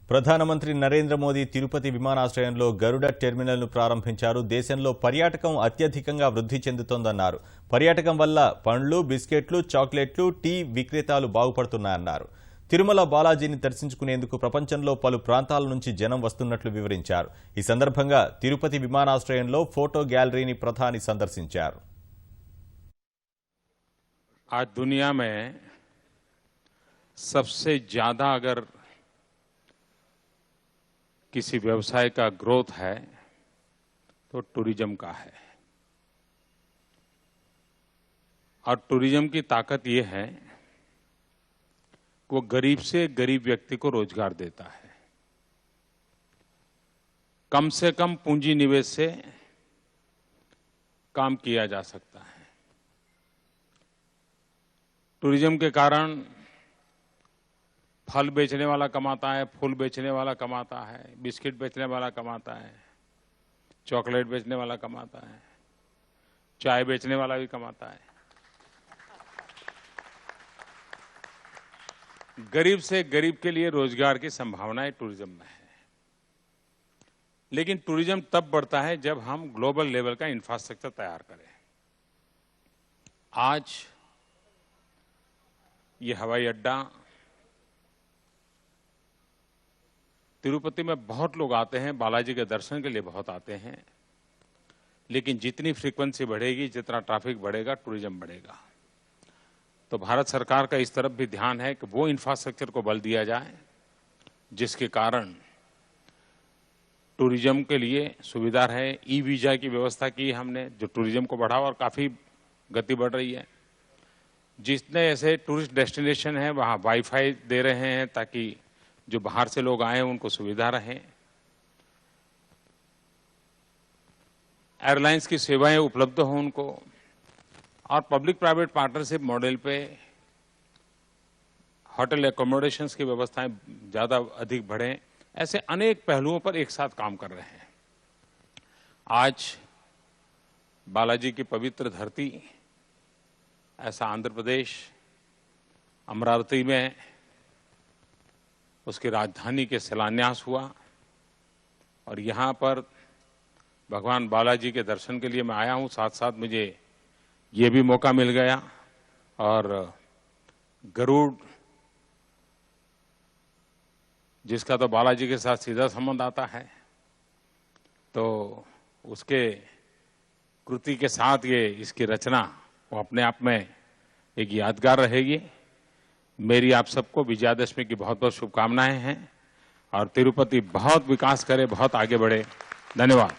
ప్రధానమంత్రి నరేంద్ర మోదీ తిరుపతి విమానాశ్రయంలో గరుడ టెర్మినల్ను ప్రారంభించారు. దేశంలో పర్యాటకం అత్యధికంగా వృద్ధి చెందుతోందన్నారు. పర్యాటకం వల్ల పండ్లు, బిస్కెట్లు, చాక్లెట్లు, టీ విక్రేతలు బాగుపడుతున్నాయన్నారు. తిరుమల బాలాజీని దర్శించుకునేందుకు ప్రపంచంలో పలు ప్రాంతాల నుంచి జనం వస్తున్నట్లు వివరించారు. ఈ సందర్భంగా తిరుపతి విమానాశ్రయంలో ఫోటో గ్యాలరీని ప్రధాని సందర్శించారు. आज दुनिया में सबसे ज्यादा अगर किसी व्यवसाय का ग्रोथ है तो टूरिज्म का है। और टूरिज्म की ताकत ये है कि वो गरीब से गरीब व्यक्ति को रोजगार देता है। कम से कम पूंजी निवेश से काम किया जा सकता है। टूरिज्म के कारण फल बेचने वाला कमाता है, फूल बेचने वाला कमाता है, बिस्किट बेचने वाला कमाता है, चॉकलेट बेचने वाला कमाता है, चाय बेचने वाला भी कमाता है। गरीब से गरीब के लिए रोजगार की संभावनाएं टूरिज्म में है। लेकिन टूरिज्म तब बढ़ता है जब हम ग्लोबल लेवल का इंफ्रास्ट्रक्चर तैयार करें। आज ये हवाई अड्डा, तिरुपति में बहुत लोग आते हैं, बालाजी के दर्शन के लिए बहुत आते हैं, लेकिन जितनी फ्रीक्वेंसी बढ़ेगी, जितना ट्रैफिक बढ़ेगा, टूरिज्म बढ़ेगा। तो भारत सरकार का इस तरफ भी ध्यान है कि वो इंफ्रास्ट्रक्चर को बल दिया जाए जिसके कारण टूरिज्म के लिए सुविधा रहे। ई वीजा की व्यवस्था की हमने, जो टूरिज्म को बढ़ावा, और काफी गति बढ़ रही है। जितने ऐसे टूरिस्ट डेस्टिनेशन हैं वहां वाईफाई दे रहे हैं ताकि जो बाहर से लोग आए उनको सुविधा रहे। एयरलाइंस की सेवाएं उपलब्ध हों उनको, और पब्लिक प्राइवेट पार्टनरशिप मॉडल पे होटल एकोमोडेशंस की व्यवस्थाएं ज्यादा अधिक बढ़े। ऐसे अनेक पहलुओं पर एक साथ काम कर रहे हैं। आज बालाजी की पवित्र धरती, ऐसा आंध्र प्रदेश अमरावती में उसकी राजधानी के शिलान्यास हुआ, और यहाँ पर भगवान बालाजी के दर्शन के लिए मैं आया हूँ। साथ साथ मुझे ये भी मौका मिल गया, और गरुड़, जिसका तो बालाजी के साथ सीधा संबंध आता है, तो उसके कृति के साथ ये इसकी रचना वो अपने आप में एक यादगार रहेगी। मेरी आप सबको विजयादशमी की बहुत बहुत शुभकामनाएं हैं, और तिरुपति बहुत विकास करे, बहुत आगे बढ़े। धन्यवाद।